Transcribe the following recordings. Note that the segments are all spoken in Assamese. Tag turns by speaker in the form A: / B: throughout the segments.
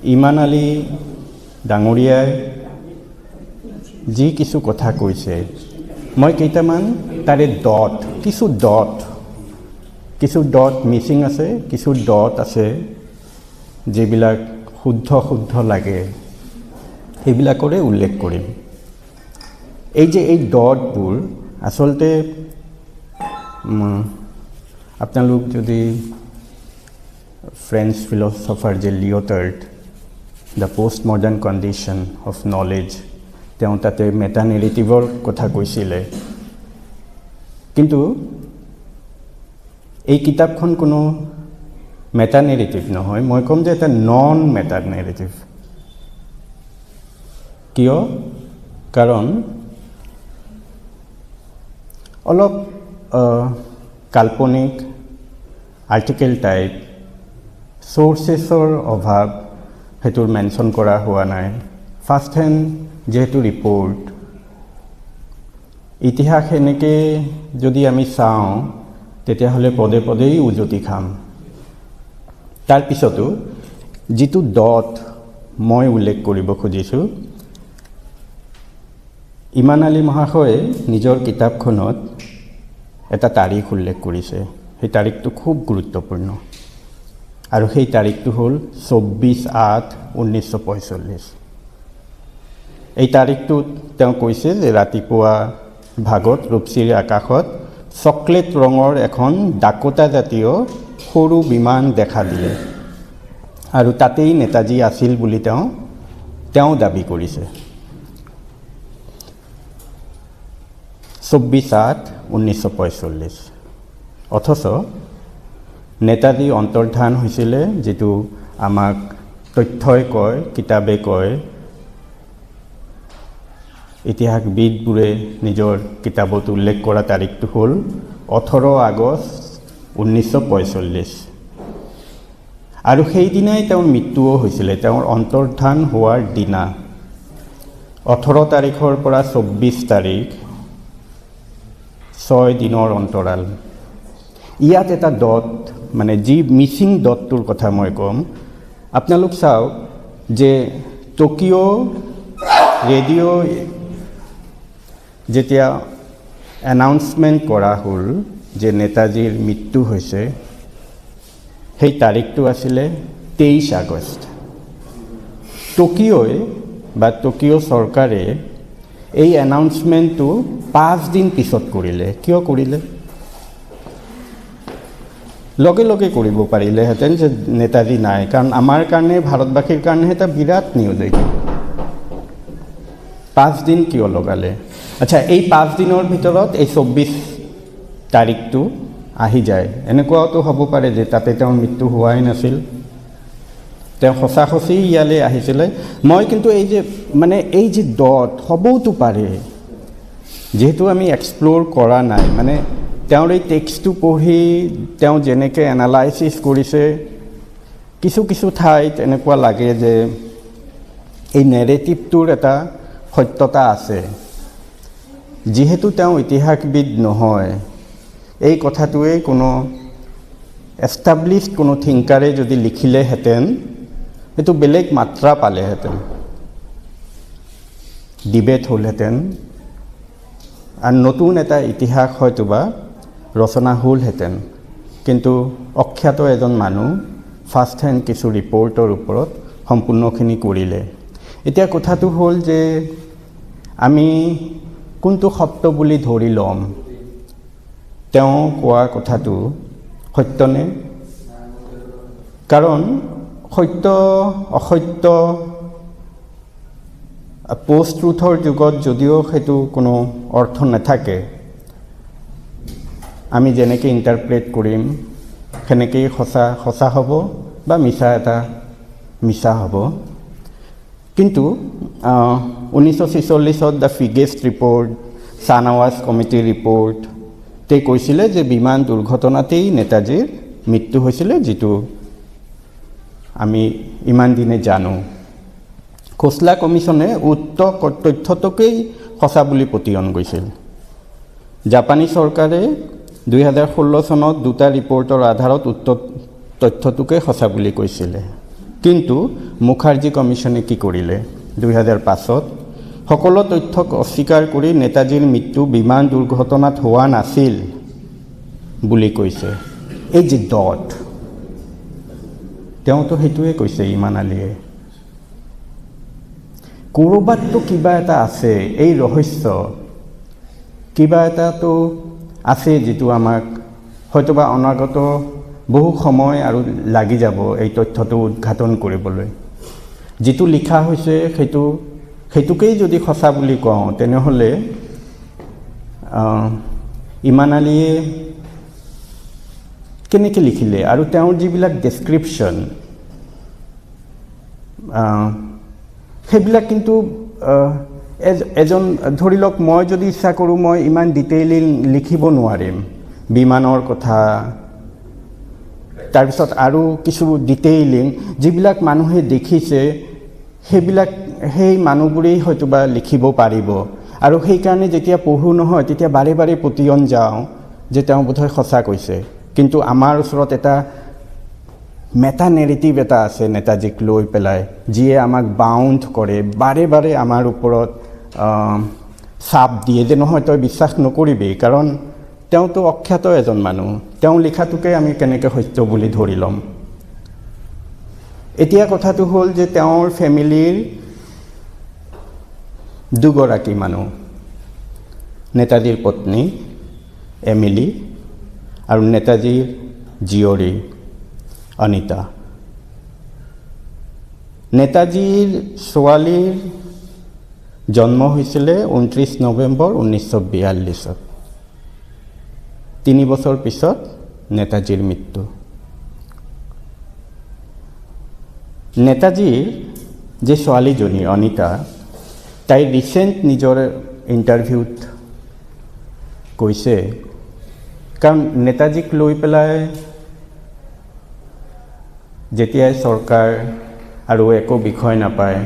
A: ইমান আলী ডাঙৰীয়াই যি কিছু কথা কৈছে, মই কেইটামান তাৰে কিছু ডট মিচিং আছে, কিছু ডট আছে যিবিলাক শুদ্ধ লাগে, সেইবিলাকৰে উল্লেখ কৰিম। এই যে এই ডটবোৰ আচলতে আপোনালোক যদি ফ্ৰেঞ্চ ফিলচফাৰ যে Lyotard the postmodern condition of knowledge, তেওঁ তাতে মেটা নেৰেটিভৰ কথা কৈছিলে। কিন্তু এই কিতাপখন কোনো মেটা নেৰেটিভ নহয়, মই ক'ম যে এটা নন মেটা নেৰেটিভ। কিয়? কাৰণ অলপ কাল্পনিক আৰ্টিকেল টাইপ, চ'ৰ্চেছৰ অভাৱ সেইটোৰ মেনশ্যন কৰা হোৱা নাই। ফাৰ্ষ্ট হেণ্ড যিহেতু ৰিপৰ্ট, ইতিহাস এনেকৈ যদি আমি চাওঁ তেতিয়াহ'লে পদে পদেই উজতি খাম। তাৰপিছতো যিটো ডট মই উল্লেখ কৰিব খুজিছোঁ, ইমান আলী মহাশয়ে নিজৰ কিতাপখনত এটা তাৰিখ উল্লেখ কৰিছে। সেই তাৰিখটো খুব গুৰুত্বপূৰ্ণ, আৰু সেই তাৰিখটো হ'ল 24/8/1945। এই তাৰিখটোত তেওঁ কৈছে যে ৰাতিপুৱা ভাগত ৰূপচীৰ আকাশত চকলেট ৰঙৰ এখন ডাকোটা জাতীয় সৰু বিমান দেখা দিলে, আৰু তাতেই নেতাজী আছিল বুলি তেওঁ দাবী কৰিছে। 24/8/1945। অথচ নেতাজী অন্তৰ্ধান হৈছিলে, যিটো আমাক তথ্যই কয়, কিতাপে কয়, ইতিহাসবিদবোৰে নিজৰ কিতাপত উল্লেখ কৰা তাৰিখটো হ'ল 18 আগষ্ট 1945। আৰু সেইদিনাই তেওঁৰ মৃত্যুও হৈছিলে, তেওঁৰ অন্তৰ্ধান হোৱাৰ দিনা। 18 তাৰিখৰ পৰা 24 তাৰিখ, 6 দিনৰ অন্তৰাল। ইয়াত এটা ডট, মানে যি মিচিং ডটটোৰ কথা মই ক'ম, আপোনালোক চাওক যে টকিঅ' ৰেডিঅ' যেতিয়া এনাউন্সমেণ্ট কৰা হ'ল যে নেতাজীৰ মৃত্যু হৈছে, সেই তাৰিখটো আছিলে 23 আগষ্ট। টকিঅ'ই বা টকিঅ' চৰকাৰে এই এনাউন্সমেণ্টটো 5 দিন পিছত কৰিলে। কিয় কৰিলে? লগে লগে কৰিব পাৰিলেহেঁতেন যে নেতাজী নাই, কাৰণ আমাৰ কাৰণে, ভাৰতবাসীৰ কাৰণে এটা বিৰাট নিউজ এইটো। 5 দিন কিয় লগালে? আচ্ছা, এই 5 দিনৰ ভিতৰত এই 24 তাৰিখটো আহি যায়। এনেকুৱাওতো হ'ব পাৰে যে তাতে তেওঁৰ মৃত্যু হোৱাই নাছিল, তেওঁ সঁচি ইয়ালৈ আহিছিলে। মই কিন্তু এই যে ডট হ'বওতো পাৰে, যিহেতু আমি এক্সপ্ল'ৰ কৰা নাই, মানে তেওঁৰ এই টেক্সটটো পঢ়ি তেওঁ যেনেকৈ এনালাইচিছ কৰিছে, কিছু ঠাইত এনেকুৱা লাগে যে এই নেৰেটিভটোৰ এটা সত্যতা আছে। যিহেতু তেওঁ ইতিহাসবিদ নহয়, এই কথাটোৱে কোনো এষ্টাব্লিছড কোনো থিংকাৰে যদি লিখিলেহেঁতেন, সেইটো বেলেগ মাত্ৰা পালেহেঁতেন, ডিবেট হ'লহেঁতেন, আৰু নতুন এটা ইতিহাস হয়তোবা ৰচনা হ'লহেঁতেন। কিন্তু অখ্যাত এজন মানুহ ফাৰ্ষ্ট হেণ্ড কিছু ৰিপৰ্টৰ ওপৰত সম্পূৰ্ণখিনি কৰিলে। এতিয়া কথাটো হ'ল যে আমি কোনটো সত্য বুলি ধৰি ল'ম? তেওঁ কোৱা কথাটো সত্যনে? কাৰণ সত্য অসত্য পোষ্ট ট্ৰুথৰ যুগত যদিও সেইটো কোনো অৰ্থ নাথাকে, আমি যেনেকৈ ইণ্টাৰপ্ৰেট কৰিম সেনেকেই সঁচা হ'ব বা মিছা হ'ব। কিন্তু 1946 দ্য ফিগেষ্ট ৰিপৰ্ট, চানৱাছ কমিটিৰ ৰিপৰ্ট কৈছিলে যে বিমান দুৰ্ঘটনাতেই নেতাজীৰ মৃত্যু হৈছিলে, যিটো আমি ইমান দিনে জানো। খোছলা কমিশ্যনে উক্ত তথ্যটোকেই সঁচা বুলি পতিয়ন কৰিছিল। জাপানী চৰকাৰে 2016 চনত 2টা ৰিপৰ্টৰ আধাৰত উক্ত তথ্যটোকে সঁচা বুলি কৈছিলে। কিন্তু মুখাৰ্জী কমিশ্যনে কি কৰিলে 2005 সকলো তথ্যক অস্বীকাৰ কৰি নেতাজীৰ মৃত্যু বিমান দুৰ্ঘটনাত হোৱা নাছিল বুলি কৈছে। এই যে ডট তেওঁতো সেইটোৱে কৈছে ইমান আলীয়ে। ক'ৰবাততো কিবা এটা আছে, এই ৰহস্য কিবা এটাতো আছে যিটো আমাক হয়তোবা অনাগত বহু সময় আৰু লাগি যাব এই তথ্যটো উদ্ঘাটন কৰিবলৈ। যিটো লিখা হৈছে সেইটোকেই যদি সঁচা বুলি কওঁ তেনেহ'লে ইমান আলীয়ে কেনেকৈ লিখিলে আৰু তেওঁৰ যিবিলাক ডেছক্ৰিপশ্যন সেইবিলাক কিন্তু এজন ধৰি লওক মই যদি ইচ্ছা কৰোঁ মই ইমান ডিটেইলি লিখিব নোৱাৰিম বিমানৰ কথা, তাৰপিছত আৰু কিছু ডিটেইলিং যিবিলাক মানুহে দেখিছে সেইবিলাক সেই মানুহবোৰেই হয়তোবা লিখিব পাৰিব। আৰু সেইকাৰণে যেতিয়া পঢ়োঁ নহয় তেতিয়া বাৰে বাৰে পতিয়ন যাওঁ যে তেওঁ বোধহয় সঁচা কৈছে। কিন্তু আমাৰ ওচৰত এটা মেটা নেৰেটিভ এটা আছে নেতাজীক লৈ পেলাই, যিয়ে আমাক বাউণ্ড কৰে, বাৰে বাৰে আমাৰ ওপৰত চাপ দিয়ে যে নহয় তই বিশ্বাস নকৰিবি, কাৰণ তেওঁতো অখ্যাত এজন মানুহ, তেওঁ লিখাটোকে আমি কেনেকৈ সত্য বুলি ধৰি ল'ম। এতিয়া কথাটো হ'ল যে তেওঁৰ ফেমিলিৰ দুগৰাকী মানুহ, নেতাজীৰ পত্নী এমিলি আৰু নেতাজীৰ জীয়ৰী অনিতা। নেতাজীৰ ছোৱালীৰ জন্ম হৈছিলে 29 নৱেম্বৰ 1942। 3 বছৰ পিছত নেতাজীৰ মৃত্যু। নেতাজীৰ যে ছোৱালীজনী অনিতা, তাই ৰিচেণ্ট নিজৰ ইণ্টাৰভিউত কৈছে, কাৰণ নেতাজীক লৈ পেলাই যেতিয়াই চৰকাৰ আৰু একো বিষয় নাপায়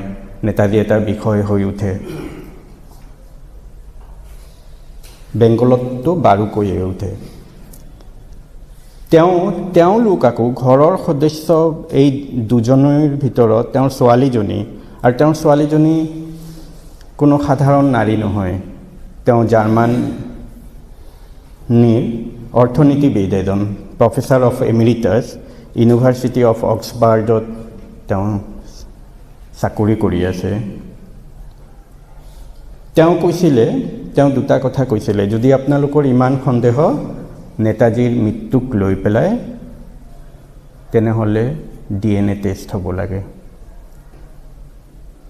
A: নেতাজী এটা বিষয় হৈ উঠে। বেংগলততো বাৰুকৈয়ে উঠে। তেওঁলোক আকৌ ঘৰৰ সদস্য এই দুজনীৰ ভিতৰত তেওঁৰ ছোৱালীজনী, আৰু তেওঁৰ ছোৱালীজনী কোনো সাধাৰণ নাৰী নহয়, তেওঁ জাৰ্মানীৰ অৰ্থনীতিবিদ এজন, professor of emeritus, university of অক্সফৰ্ডত তেওঁ চাকৰি কৰি আছে। তেওঁ কৈছিলে, তেওঁ দুটা কথা কৈছিলে, যদি আপোনালোকৰ ইমান সন্দেহ নেতাজীৰ মৃত্যুক লৈ পেলাই তেনেহ'লে DNA টেষ্ট হ'ব লাগে।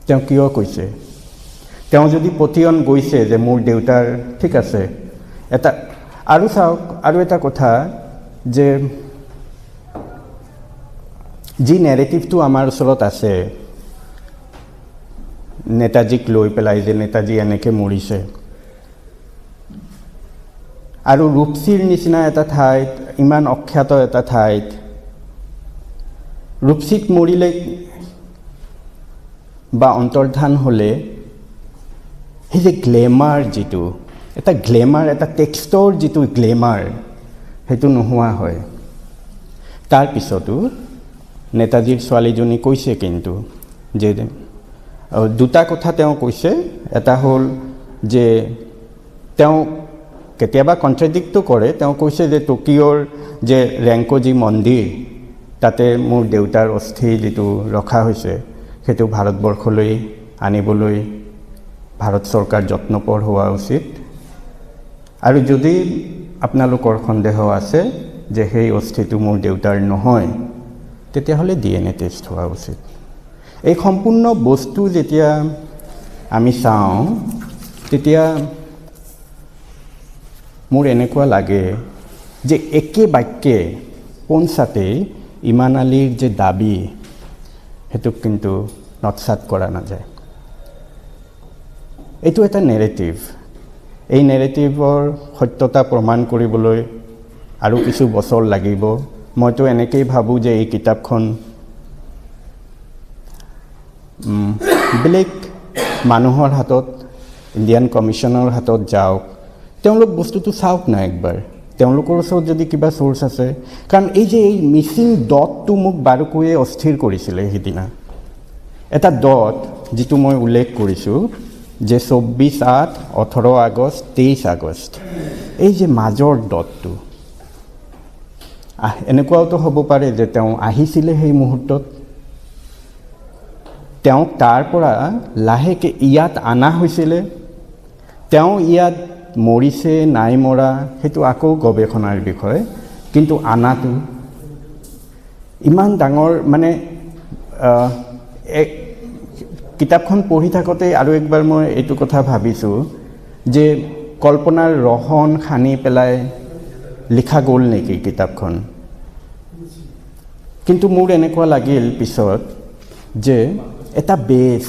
A: তেওঁ কিয় কৈছে? তেওঁ যদি পতিয়ন গৈছে যে মোৰ দেউতাৰ ঠিক আছে, এটা আৰু চাওক, আৰু এটা কথা যে যি নেৰেটিভটো আমাৰ ওচৰত আছে নেতাজীক লৈ পেলাই যে নেতাজী এনেকৈ মৰিছে, আৰু ৰূপসীৰ নিচিনা এটা ঠাইত, ইমান অখ্যাত এটা ঠাইত ৰূপসীত মৰিলে বা অন্তৰ্ধান হ'লে সেই যে গ্লেমাৰ, যিটো এটা গ্লেমাৰ, এটা টেক্সটৰ যিটো গ্লেমাৰ, সেইটো নোহোৱা হয়। তাৰপিছতো নেতাজীৰ ছোৱালীজনী কৈছে কিন্তু যে দুটা কথা তেওঁ কৈছে। এটা হ'ল যে তেওঁ কেতিয়াবা কণ্ট্ৰাডিক্টটো কৰে, তেওঁ কৈছে যে টকিঅ'ৰ যে ৰেংক'জি মন্দিৰ, তাতে মোৰ দেউতাৰ অস্থি যিটো ৰখা হৈছে সেইটো ভাৰতবৰ্ষলৈ আনিবলৈ ভাৰত চৰকাৰ যত্নপৰ হোৱা উচিত। আৰু যদি আপোনালোকৰ সন্দেহ আছে যে সেই অস্থিটো মোৰ দেউতাৰ নহয়, তেতিয়াহ'লে DNA টেষ্ট হোৱা উচিত। এই সম্পূৰ্ণ বস্তু যেতিয়া আমি চাওঁ তেতিয়া মোৰ এনেকুৱা লাগে যে একে বাক্যে পোনছাতেই ইমান আলীৰ যে দাবী সেইটোক কিন্তু নৎসাত কৰা নাযায়। এইটো এটা নেৰেটিভ। এই নেৰেটিভৰ সত্যতা প্ৰমাণ কৰিবলৈ আৰু কিছু বছৰ লাগিব। মইতো এনেকেই ভাবোঁ যে এই কিতাপখন বেলেগ মানুহৰ হাতত, ইণ্ডিয়ান কমিশ্যনৰ হাতত যাওক, তেওঁলোক বস্তুটো চাওক না একবাৰ, তেওঁলোকৰ ওচৰত যদি কিবা চ'ৰ্চ আছে, কাৰণ এই যে এই মিচিং ডটটো মোক বাৰুকৈয়ে অস্থিৰ কৰিছিলে সেইদিনা। এটা ডট যিটো মই উল্লেখ কৰিছোঁ যে 24/8, 18 আগষ্ট, 23 আগষ্ট, এই যে মাজৰ ডটটো, এনেকুৱাওতো হ'ব পাৰে যে তেওঁ আহিছিলে সেই মুহূৰ্তত, তেওঁক তাৰ পৰা লাহেকৈ ইয়াত অনা হৈছিলে, তেওঁ ইয়াত মৰিছে নাই মৰা সেইটো আকৌ গৱেষণাৰ বিষয়, কিন্তু আনাটো ইমান ডাঙৰ মানে কিতাপখন পঢ়ি থাকোঁতে আৰু একবাৰ মই এইটো কথা ভাবিছোঁ যে কল্পনাৰ ৰহণ সানি পেলাই লিখা গ'ল নেকি কিতাপখন। কিন্তু মোৰ এনেকুৱা লাগিল পিছত যে এটা বেছ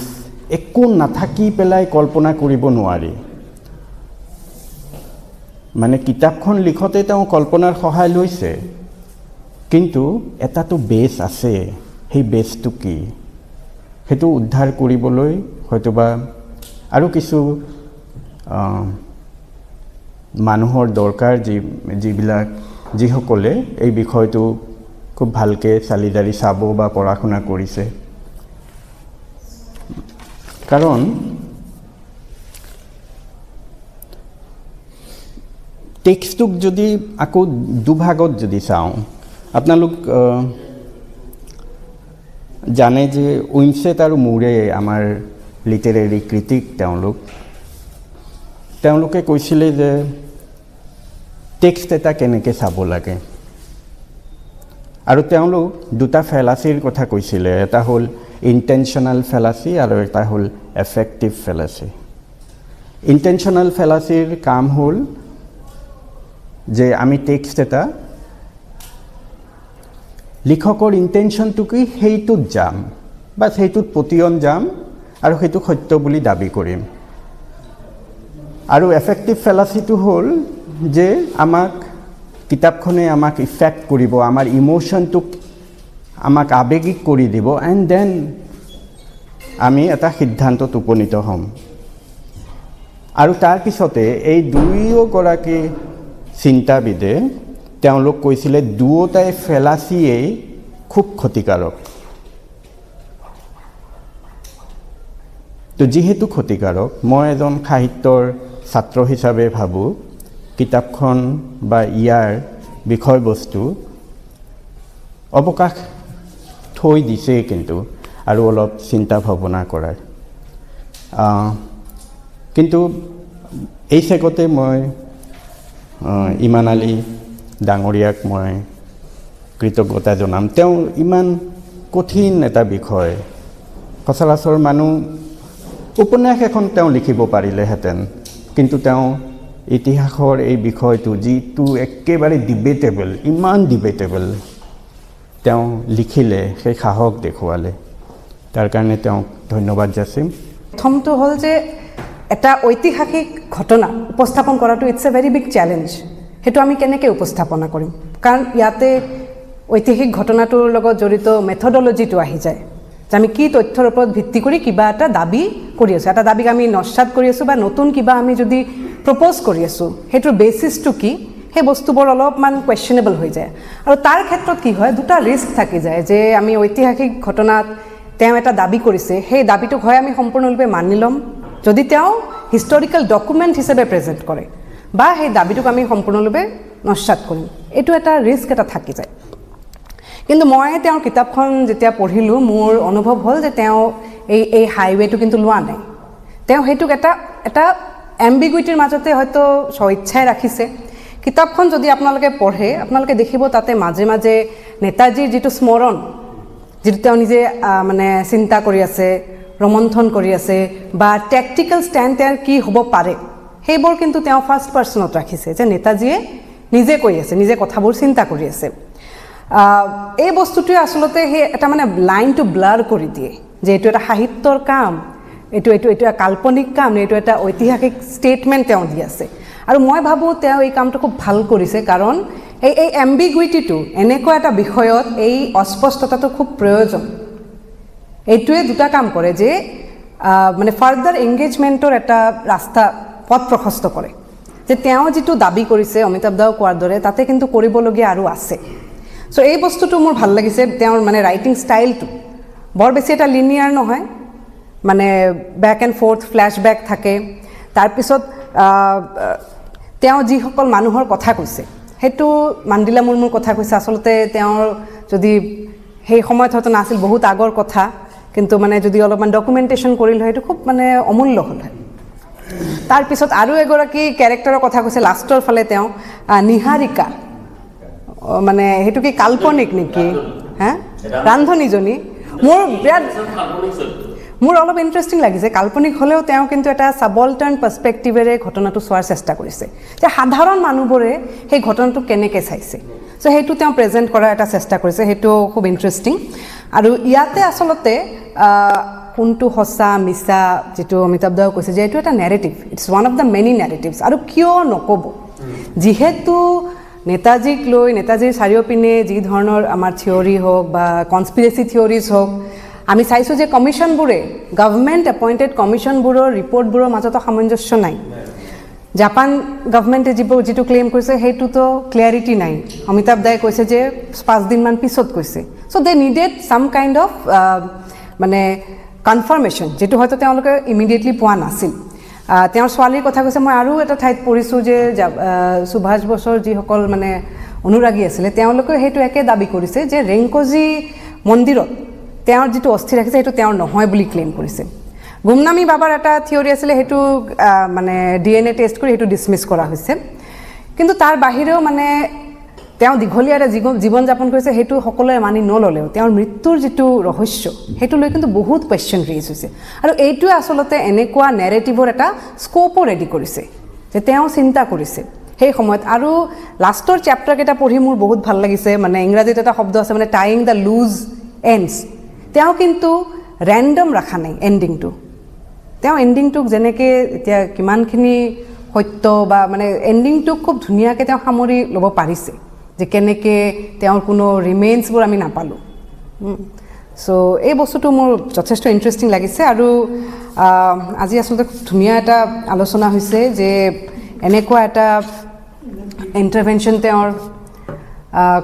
A: একো নাথাকি পেলাই কল্পনা কৰিব নোৱাৰি। মানে কিতাপখন লিখোঁতে তেওঁ কল্পনাৰ সহায় লৈছে, কিন্তু এটাতো বেছ আছে, সেই বেছটো কি সেইটো উদ্ধাৰ কৰিবলৈ হয়তোবা আৰু কিছু মানুহৰ দৰকাৰ, যিসকলে এই বিষয়টো খুব ভালকৈ চালি জাৰি চাব বা পঢ়া শুনা কৰিছে। কাৰণ টেক্সটটোক যদি আকৌ দুভাগত যদি চাওঁ, আপোনালোক জানে যে উইনছেট আৰু মুৰে আমাৰ লিটাৰেৰী ক্ৰিটিক, তেওঁলোকে কৈছিলে যে টেক্সট এটা কেনেকৈ চাব লাগে, আৰু তেওঁলোক দুটা ফেলাচিৰ কথা কৈছিলে, এটা হ'ল ইণ্টেনশ্যনেল ফেলাচি আৰু এটা হ'ল এফেক্টিভ ফেলাচি। ইণ্টেনশ্যনেল ফেলাচিৰ কাম হ'ল যে আমি টেক্সট এটা লিখকৰ ইণ্টেনশ্যনটো কি সেইটোত যাম বা সেইটোত পতিয়ন যাম আৰু সেইটো সত্য বুলি দাবী কৰিম। আৰু এফেক্টিভ ফেলাচিটো হ'ল যে কিতাপখনে আমাক ইফেক্ট কৰিব, আমাৰ ইম'শ্যনটোক আমাক আৱেগিক কৰি দিব, এণ্ড দেন আমি এটা সিদ্ধান্তত উপনীত হ'ম। আৰু তাৰপিছতে এই দুয়োগৰাকী চিন্তাবিদে তেওঁলোক কৈছিলে দুয়োটাই ফেলাচিয়েই খুব ক্ষতিকাৰক। তো যিহেতু ক্ষতিকাৰক, মই এজন সাহিত্যৰ ছাত্ৰ হিচাপে ভাবোঁ কিতাপখন বা ইয়াৰ বিষয়বস্তু অৱকাশ থৈ দিছেই কিন্তু আৰু অলপ চিন্তা ভাৱনা কৰাৰ। কিন্তু এই চেগতে মই ইমান আলী ডাঙৰীয়াক মই কৃতজ্ঞতা জনাম। তেওঁ ইমান কঠিন এটা বিষয়, সচৰাচৰ মানুহ উপন্যাস এখন তেওঁ লিখিব পাৰিলেহেঁতেন, কিন্তু তেওঁ ইতিহাসৰ এই বিষয়টো যিটো একেবাৰে ডিবেটেবল, ইমান ডিবেটেবল, তেওঁ লিখিলে, সেই সাহস দেখুৱালে। তাৰ কাৰণে তেওঁক ধন্যবাদ যাচিম।
B: প্ৰথমটো হ'ল যে এটা ঐতিহাসিক ঘটনা উপস্থাপন কৰাটো it's a very big challenge. সেইটো আমি কেনেকৈ উপস্থাপনা কৰিম, কাৰণ ইয়াতে ঐতিহাসিক ঘটনাটোৰ লগত জড়িত মেথডলজিটো আহি যায় যে আমি কি তথ্যৰ ওপৰত ভিত্তি কৰি কিবা এটা দাবী কৰি আছোঁ, এটা দাবীক আমি নস্যাৎ কৰি আছোঁ বা নতুন কিবা আমি যদি প্ৰপ'জ কৰি আছোঁ, সেইটোৰ বেচিছটো কি, সেই বস্তুবোৰ অলপমান কুৱেশ্যনেবল হৈ যায়। আৰু তাৰ ক্ষেত্ৰত কি হয়, দুটা ৰিস্ক থাকি যায় যে আমি ঐতিহাসিক ঘটনাত তেওঁ এটা দাবী কৰিছে, সেই দাবীটোক হয় আমি সম্পূৰ্ণৰূপে মানি ল'ম যদি তেওঁ হিষ্টৰিকেল ডকুমেণ্ট হিচাপে প্ৰেজেণ্ট কৰে, বা সেই দাবীটোক আমি সম্পূৰ্ণৰূপে নস্যাৎ কৰিম। এইটো এটা ৰিস্ক এটা থাকি যায়। কিন্তু মই তেওঁৰ কিতাপখন যেতিয়া পঢ়িলোঁ, মোৰ অনুভৱ হ'ল যে তেওঁ এই হাইৱেটো কিন্তু লোৱা নাই। তেওঁ সেইটোক এটা এম্বিগুইটিৰ মাজতে হয়তো স্বইচ্ছাই ৰাখিছে। কিতাপখন যদি আপোনালোকে পঢ়ে, আপোনালোকে দেখিব তাতে মাজে মাজে নেতাজীৰ যিটো স্মৰণ, যিটো তেওঁ নিজে মানে চিন্তা কৰি আছে, ৰমন্থন কৰি আছে, বা টেকটিকেল ষ্টেণ্ড তেওঁৰ কি হ'ব পাৰে, সেইবোৰ কিন্তু তেওঁ ফাৰ্ষ্ট পাৰ্চনত ৰাখিছে, যে নেতাজীয়ে নিজে কৈ আছে, নিজে কথাবোৰ চিন্তা কৰি আছে। এই বস্তুটোৱে আচলতে সেই এটা মানে লাইনটো ব্লাৰ কৰি দিয়ে যে এইটো এটা সাহিত্যৰ কাম, এইটো এটা কাল্পনিক কাম, এইটো এটা ঐতিহাসিক ষ্টেটমেণ্ট তেওঁ দি আছে। আৰু মই ভাবোঁ তেওঁ এই কামটো খুব ভাল কৰিছে, কাৰণ এই এম্বিগুইটিটো এনেকুৱা এটা বিষয়ত এই অস্পষ্টতাটো খুব প্ৰয়োজন। এইটোৱে দুটা কাম কৰে, যে মানে ফাৰ্দাৰ এংগেজমেণ্টৰ এটা পথ প্ৰশস্ত কৰে। যে তেওঁ যিটো দাবী কৰিছে অমিতাভ দাও কোৱাৰ দৰে তাতে কিন্তু কৰিবলগীয়া আৰু আছে চ' এই বস্তুটো মোৰ ভাল লাগিছে তেওঁৰ মানে ৰাইটিং ষ্টাইলটো বৰ বেছি এটা লিনিয়াৰ নহয় মানে বেক এণ্ড ফ'ৰ্থ ফ্লেশ্ববেক থাকে তাৰপিছত তেওঁ যিসকল মানুহৰ কথা কৈছে সেইটো মাণ্ডিলা মুৰ্মুৰ কথা কৈছে আচলতে তেওঁৰ যদি সেই সময়ত হয়তো নাছিল বহুত আগৰ কথা কিন্তু মানে যদি অলপমান ডকুমেণ্টেশ্যন কৰিল হয় সেইটো খুব মানে অমূল্য হ'ল হয় তাৰপিছত আৰু এগৰাকী কেৰেক্টাৰৰ কথা কৈছে লাষ্টৰ ফালে তেওঁ নিহাৰিকা মানে সেইটো কি কাল্পনিক নেকি হা ৰান্ধনীজনী মোৰ অলপ ইণ্টাৰেষ্টিং লাগিছে কাল্পনিক হ'লেও তেওঁ কিন্তু এটা ছাবলটাৰ্ণ পাৰ্চপেক্টিভেৰে ঘটনাটো চোৱাৰ চেষ্টা কৰিছে যে সাধাৰণ মানুহবোৰে সেই ঘটনাটো কেনেকৈ চাইছে চ' সেইটো তেওঁ প্ৰেজেণ্ট কৰাৰ এটা চেষ্টা কৰিছে সেইটো খুব ইণ্টাৰেষ্টিং আৰু ইয়াতে আচলতে কোনটো সঁচা মিছা যিটো অমিতাভ দাও কৈছে যে এইটো এটা narrative it's one of the many narratives আৰু কিয় নক'ব যিহেতু নেতাজীক লৈ নেতাজীৰ চাৰিওপিনে যি ধৰণৰ আমাৰ থিয়ৰী হওক বা কনস্পিৰেচি থিয়ৰিজ হওক আমি চাইছোঁ যে কমিশ্যনবোৰে গভৰ্ণমেণ্ট এপইণ্টেড কমিশ্যনবোৰৰ ৰিপৰ্টবোৰৰ মাজতো সামঞ্জস্য নাই জাপান গভৰ্ণমেণ্টে যিটো ক্লেইম কৰিছে সেইটোতো ক্লিয়াৰিটি নাই অমিতাভ দাই কৈছে যে 5 দিনমান পিছত কৈছে চ' দে নিডেড ছাম কাইণ্ড অফ মানে কনফাৰ্মেশ্যন যিটো হয়তো তেওঁলোকে ইমিডিয়েটলি পোৱা নাছিল তেওঁৰ ছোৱালীৰ কথা কৈছে মই আৰু এটা ঠাইত পঢ়িছোঁ যে সুভাষ বসুৰ যিসকল মানে অনুৰাগী আছিলে তেওঁলোকে সেইটো একে দাবী কৰিছে যে ৰেংকজি মন্দিৰত তেওঁৰ যিটো অস্থি ৰাখিছে সেইটো তেওঁৰ নহয় বুলি ক্লেইম কৰিছে গুমনামী বাবাৰ এটা থিয়ৰী আছিলে সেইটো মানে DNA টেষ্ট কৰি সেইটো ডিছমিছ কৰা হৈছে কিন্তু তাৰ বাহিৰেও মানে তেওঁ দীঘলীয়া এটা জীৱন যাপন কৰিছে সেইটো সকলোৱে মানি নল'লেও তেওঁৰ মৃত্যুৰ যিটো ৰহস্য সেইটো লৈ কিন্তু বহুত কুৱেশ্যন ৰেইজ হৈছে আৰু এইটোৱে আচলতে এনেকুৱা নেৰেটিভৰ এটা স্ক'পো ৰেডি কৰিছে যে তেওঁ চিন্তা কৰিছে সেই সময়ত আৰু লাষ্টৰ চেপ্টাৰকেইটা পঢ়ি মোৰ বহুত ভাল লাগিছে মানে ইংৰাজীত এটা শব্দ আছে মানে টাইং দ্য লুজ এণ্ডছ তেওঁ কিন্তু ৰেণ্ডম ৰখা নাই এণ্ডিংটো তেওঁ এণ্ডিংটোক যেনেকৈ এতিয়া কিমানখিনি সত্য বা মানে এণ্ডিংটোক খুব ধুনীয়াকৈ তেওঁ সামৰি ল'ব পাৰিছে যে কেনেকৈ তেওঁৰ কোনো ৰিমেইনছবোৰ আমি নাপালোঁ চ' এই বস্তুটো মোৰ যথেষ্ট ইণ্টাৰেষ্টিং লাগিছে আৰু আজি আচলতে খুব ধুনীয়া এটা আলোচনা হৈছে যে এনেকুৱা এটা ইণ্টাৰভেনশ্যন তেওঁৰ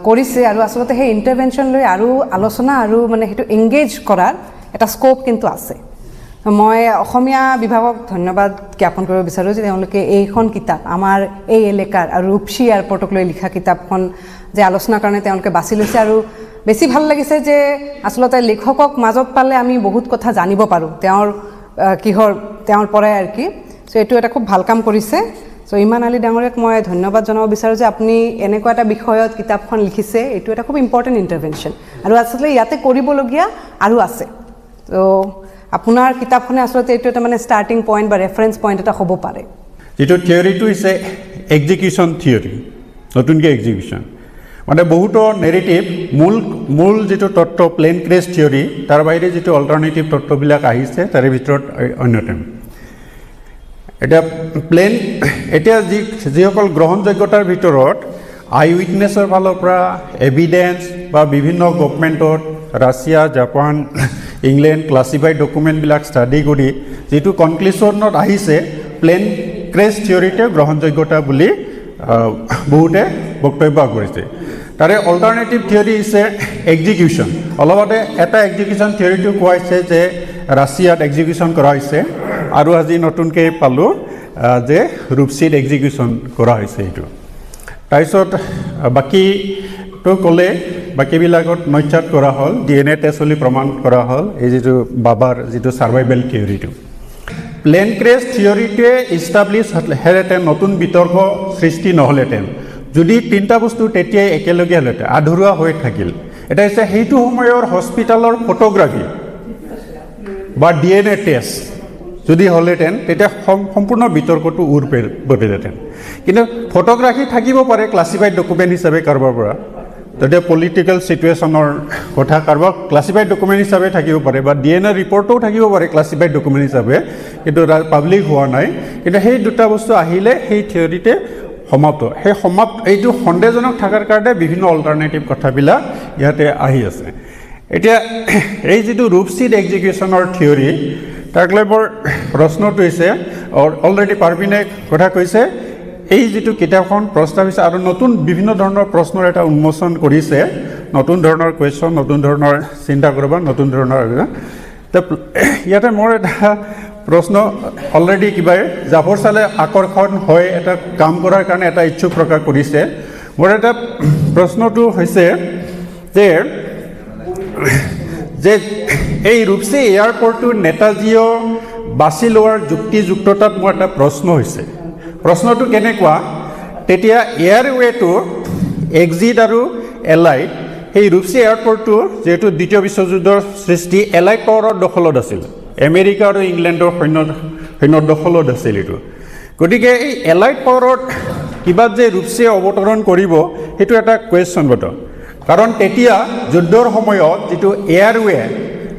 B: কৰিছে আৰু আচলতে সেই ইণ্টাৰভেনশ্যন লৈ আৰু আলোচনা আৰু মানে সেইটো এংগেজ কৰাৰ এটা স্ক'প কিন্তু আছে মই অসমীয়া বিভাগক ধন্যবাদ জ্ঞাপন কৰিব বিচাৰোঁ যে তেওঁলোকে এইখন কিতাপ আমাৰ এই এলেকাৰ আৰু ৰূপসী এয়াৰপৰ্টক লৈ লিখা কিতাপখন যে আলোচনাৰ কাৰণে তেওঁলোকে বাছি লৈছে আৰু বেছি ভাল লাগিছে যে আচলতে লেখকক মাজত পালে আমি বহুত কথা জানিব পাৰোঁ তেওঁৰ পৰাই আৰু কি চ' এইটো এটা খুব ভাল কাম কৰিছে চ' ইমান আলী ডাঙৰীয়াক মই ধন্যবাদ জনাব বিচাৰোঁ যে আপুনি এনেকুৱা এটা বিষয়ত কিতাপখন লিখিছে এইটো এটা খুব ইম্পৰ্টেণ্ট ইণ্টাৰভেনশ্যন আৰু আচলতে ইয়াতে কৰিবলগীয়া আৰু আছে ত' আপোনাৰ কিতাপখনে আচলতে এইটো এটা মানে ষ্টাৰ্টিং পইণ্ট বা ৰেফাৰেঞ্চ পইণ্ট এটা হ'ব পাৰে
C: যিটো থিয়ৰিটো হৈছে এক্সিকিউশ্যন থিয়ৰি নতুনকৈ এক্সিকিউশ্যন মানে বহুতো নেৰেটিভ মূল যিটো তত্ত্ব প্লেন ক্ৰেছ থিয়ৰি তাৰ বাহিৰে যিটো অল্টাৰনেটিভ তত্ত্ববিলাক আহিছে তাৰে ভিতৰত অন্যতম এতিয়া যিসকল গ্ৰহণযোগ্যতাৰ ভিতৰত আই উইটনেছৰ ফালৰ পৰা এভিডেন্স বা বিভিন্ন গভৰ্ণমেণ্টত ৰাছিয়া জাপান ইংলেণ্ড ক্লাছিফাইড ডকুমেণ্টবিলাক ষ্টাডি কৰি যিটো কনক্লুশ্যনত আহিছে প্লেন ক্ৰেছ থিয়ৰিতে গ্ৰহণযোগ্যতা বুলি বহুতে বক্তব্য কৰিছে তাৰে অল্টাৰনেটিভ থিয়ৰি হৈছে এক্সিকিউশ্যন অলপতে এটা এক্সিকিউশ্যন থিয়ৰিটো কোৱা হৈছে যে ৰাছিয়াত এক্সিকিউশ্যন কৰা হৈছে আৰু আজি নতুনকৈ পালোঁ যে ৰূপসীত এক্সিকিউশ্যন কৰা হৈছে এইটো তাৰপিছত বাকীটো ক'লে বাকীবিলাকত নস্যাৎ কৰা হ'ল DNA টেষ্ট বুলি প্ৰমাণ কৰা হ'ল এই যিটো বাবাৰ যিটো ছাৰ্ভাইভেল থিয়ৰিটো প্লেন ক্ৰেছ থিয়ৰিটোৱে ইষ্টাব্লিছ হ'লেহেঁতেন নতুন বিতৰ্ক সৃষ্টি নহ'লেহেঁতেন যদি তিনিটা বস্তু তেতিয়াই একেলগে হ'লেহেঁতেন আধৰুৱা হৈ থাকিল এটা হৈছে সেইটো সময়ৰ হস্পিটেলৰ ফটোগ্ৰাফী বা DNA টেষ্ট যদি হ'লেহেঁতেন তেতিয়া সম্পূৰ্ণ বিতৰ্কটো পৰিলেহেঁতেন কিন্তু ফটোগ্ৰাফী থাকিব পাৰে ক্লাছিফাইড ডকুমেণ্ট হিচাপে কাৰোবাৰ পৰা তেতিয়া পলিটিকেল চিটুৱেশ্যনৰ কথা কাৰোবাৰ ক্লাছিফাইড ডকুমেণ্ট হিচাপে থাকিব পাৰে বা DNA ৰিপৰ্টো থাকিব পাৰে ক্লাছিফাইড ডকুমেণ্ট হিচাপে কিন্তু পাব্লিক হোৱা নাই কিন্তু সেই দুটা বস্তু আহিলে সেই থিয়ৰিতে সমাপ্ত এইটো সন্দেহজনক থকাৰ কাৰণে বিভিন্ন অল্টাৰনেটিভ কথাবিলাক ইয়াতে আহি আছে এতিয়া এই যিটো ৰূপসীত এক্সিকিউশ্যনৰ থিয়ৰি তাক লৈ মোৰ প্ৰশ্নটো হৈছে অলৰেডি পাৰ্ভিনে কথা কৈছে এই যিটো কিতাপখন প্ৰস্তাৱিছে আৰু নতুন বিভিন্ন ধৰণৰ প্ৰশ্নৰ এটা উন্মোচন কৰিছে, নতুন ধৰণৰ কুৱেশ্যন, নতুন ধৰণৰ চিন্তা কৰিব, নতুন ধৰণৰ ইয়াতে মোৰ এটা প্ৰশ্ন অলৰেডি কিবাই জাফৰ চালে আকৰ্ষণ হৈ এটা কাম কৰাৰ কাৰণে এটা ইচ্ছুক প্ৰকাশ কৰিছে। মোৰ এটা প্ৰশ্নটো হৈছে যে এই ৰূপসী এয়াৰপৰ্টটো নেতাজীয়ে বাছি লোৱাৰ যুক্তিযুক্ততাত মোৰ এটা প্ৰশ্ন হৈছে। প্ৰশ্নটো কেনেকুৱা, তেতিয়া এয়াৰৱেটো এক্সিট আৰু এলাইট, সেই ৰূপসী এয়াৰপৰ্টটো যিহেতু দ্বিতীয় বিশ্বযুদ্ধৰ সৃষ্টি এলাইট পাৱাৰৰ দখলত আছিল, আমেৰিকা আৰু ইংলেণ্ডৰ সৈন্যৰ দখলত আছিল এইটো। গতিকে এই এলাইট পাৱাৰত কিবা যে ৰূপসীয়ে অৱতৰণ কৰিব সেইটো এটা কুৱেশ্যনগত, কাৰণ তেতিয়া যুদ্ধৰ সময়ত যিটো এয়াৰৱে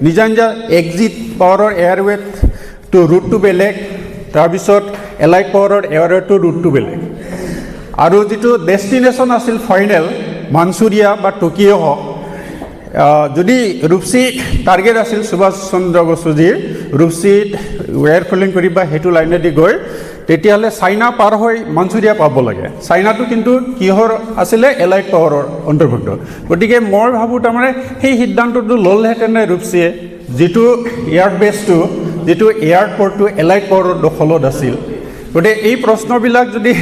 C: নিজা নিজা এক্সিট পাৱাৰৰ এয়াৰৱেটো ৰুটটো বেলেগ, তাৰপিছত এলাইট পাৱাৰৰ এয়াৰৱেটো ৰুটটো বেলেগ, আৰু যিটো ডেষ্টিনেশ্যন আছিল ফাইনেল মানচুৰিয়া বা টকিঅ' হওক, যদি ৰূপসী টাৰ্গেট আছিল সুভাষ চন্দ্ৰ বসুজীৰ ৰূপসীত এয়াৰফলিং কৰি বা সেইটো লাইনেদি গৈ তেতিয়াহ'লে চাইনা পাৰ হৈ মানচুৰিয়া পাব লাগে। চাইনাটো কিন্তু কিহৰ আছিলে, এলাইট পাৱাৰৰ অন্তৰ্ভুক্ত। গতিকে মই ভাবোঁ তাৰমানে সেই সিদ্ধান্তটো ল'লেহেঁতেনে ৰূপসীয়ে, যিটো এয়াৰবেছটো, যিটো এয়াৰপৰ্টটো এলাইট পাৱাৰৰ দখলত আছিল। গতিকে এই প্ৰশ্নবিলাক যদি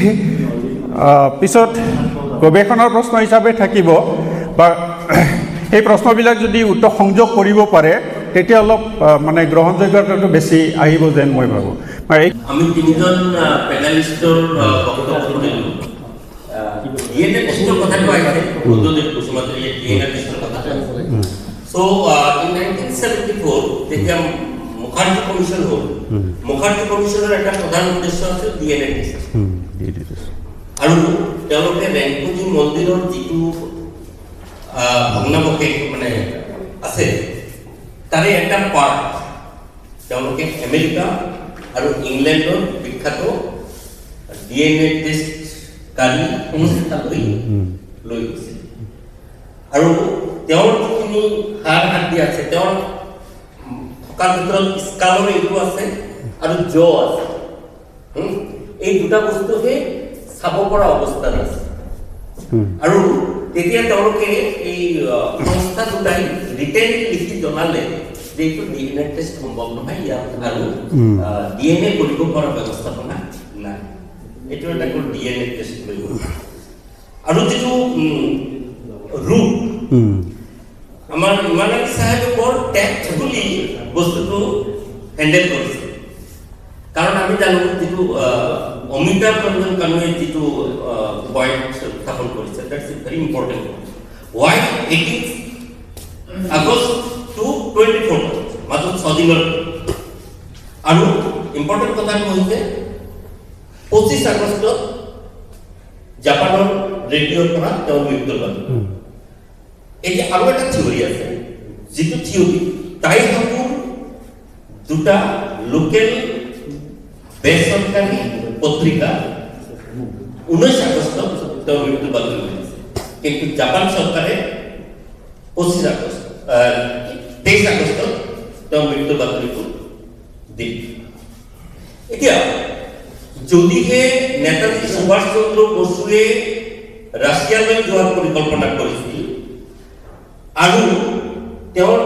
C: পিছত গৱেষণাৰ প্ৰশ্ন হিচাপে থাকিব বা সেই প্ৰশ্নবিলাক যদি উত্তৰ সংযোগ কৰিব পাৰে তেতিয়া অলপ মানে গ্ৰহণযোগ্যতাটো বেছি আহিব যেন মই ভাবোঁ।
D: আমি তিনিজন পেনেলিষ্টৰ বক্তব্য শুনিলোঁ। ডিএনএ টেষ্টৰ কথাটো আহিছে, বুদ্ধদেৱ কুসুমাত্ৰীয়ে ডিএনএ টেষ্টৰ কথাটো আহিছে। চ' ইন 1974 যেতিয়া মুখাৰ্জী কমিশ্যন হ'ল, মুখাৰ্জী কমিশ্যনৰ এটা প্ৰধান উদ্দেশ্য আছিল ডিএনএ টেষ্ট। আৰু তেওঁলোকে ৰেংপুজি মন্দিৰৰ যিটো ভগ্নাৱশেষ মানে আছে তাৰে এটা পাৰ্ট তেওঁলোকে আমেৰিকা আৰু ইংলেণ্ডৰ বিখ্যাত ডিএনএ টেষ্টকাৰী সংস্থালৈ লৈ গৈছে। আৰু তেওঁৰ যিখিনি সাৰ হাতি আছে, তেওঁৰ থকাৰ ভিতৰত স্কালৰ এইটো আছে আৰু জ আছে, এই দুটা বস্তুহে চাব পৰা অৱস্থাত আছে। আৰু তেতিয়া তেওঁলোকে এই সংস্থা দুটাই ৰিটেন লিখি জনালে যে এইটো ডিএনএ টেষ্ট সম্ভৱ নহয়, ইয়াত আৰু ডিএনএ কৰিব পৰা ব্যৱস্থাপনা নাই, এইটো এটা ডিএনএ টেষ্ট কৰিব। আৰু যিটো ৰুট, আমাৰ ইমান আলী চাহেবে বৰ টেক্টফুলি বস্তুটো হেণ্ডেল কৰিছে। কাৰণ আমি জানো যিটো অমিতাভ ৰঞ্জন কানুৱে যিটো পইণ্ট স্থাপন কৰিছে, that's a very important point. Why 18 August to 24 মাজত 6 দিনৰ। আৰু ইম্পৰ্টেণ্ট কথাটো হৈছে 25 আগষ্টত জাপানৰ ৰেডিঅ'ৰ পৰা তেওঁৰ মৃত্যু হ'ল। এতিয়া আৰু এটা থিয়ৰী আছে, যিটো থিয়ৰী তাই হাকুৰ দুটা লোকেল বেচৰকাৰী পত্ৰিকা 19 আগষ্টত তেওঁৰ মৃত্যু বাতৰি কৰিছে, কিন্তু জাপান চৰকাৰে 23 আগষ্টত তেওঁৰ মৃত্যু বাতৰিটো দিল। এতিয়া যদিহে নেতাজী সুভাষ চন্দ্ৰ বসুৱে ৰাছিয়ালৈ যোৱাৰ পৰিকল্পনা কৰিছিল আৰু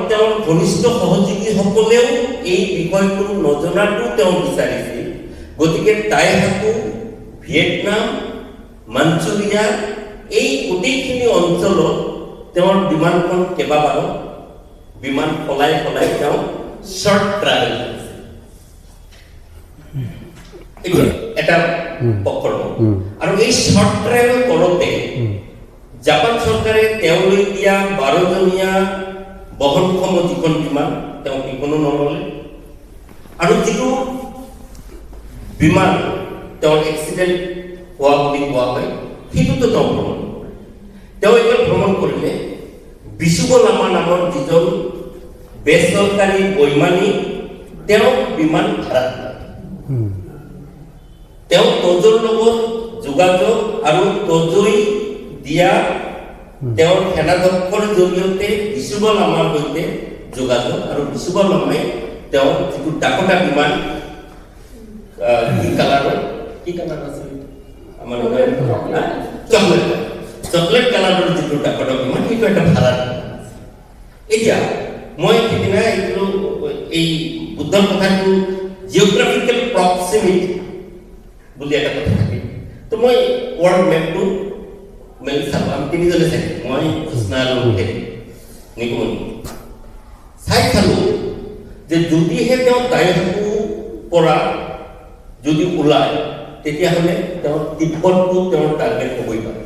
D: তেওঁৰ ঘনিষ্ঠ সহযোগীসকলেও এই বিষয়টো নজনাটো তেওঁ বিচাৰিছিল, গতিকে তাই হাকু, ভিয়েটনাম, মাঞ্চুৰিয়া এই গোটেইখিনি অঞ্চলত তেওঁৰ বিমানখন কেইবাবাৰো বিমান সলাই সলাই তেওঁ শ্বৰ্ট ট্ৰেভেল কৰিছে। এটা পক্ষৰ আৰু এই শ্বৰ্ট ট্ৰেভেল কৰোঁতে জাপান চৰকাৰে তেওঁলৈ দিয়া 12জনীয়া বহনক্ষম যিখন বিমান তেওঁ সেইখনো নল'লে, আৰু যিটো বিমান তেওঁৰ এক্সিডেণ্ট হোৱা বুলি কোৱা হয় সেইটোতো তেওঁ ভ্ৰমণ কৰে। তেওঁ এইবাৰ ভ্ৰমণ কৰিলে বিশুব লামা নামৰ যিজন বেচৰকাৰী বৈমানিক, তেওঁ বিমান ভাড়া কৰে। তেওঁ তজৰ লগত যোগাযোগ আৰু তজৈ দিয়া তেওঁৰ সেনাধ্যক্ষৰ জৰিয়তে বিশুব লামাৰ সৈতে যোগাযোগ, আৰু বিশুব লামাই তেওঁ যিটো ডাকোটা বিমান কি কালাৰ আছিল চকলেট কালাৰৰ যিটো ডকুমেণ্ট সেইটো এটা ভাড়া। এতিয়া মই সেইদিনা এইটো এই বুদ্ধৰ কথাটো জিঅ'গ্ৰাফিকেল প্ৰক্সিমিটি বুলি এটা কথা থাকে। তো মই ৱৰ্ল্ড মেপটো মেলি চালোঁ, আমি তিনিজনে চাই, মই কৃষ্ণা আৰু নিকুমণি চাই চালোঁ যে যদিহে তেওঁ দাইহাটুৰ পৰা যদি ওলায় তেতিয়াহ'লে তেওঁৰ তিব্বতটো তেওঁৰ টাৰ্গেট হ'বই পাৰে।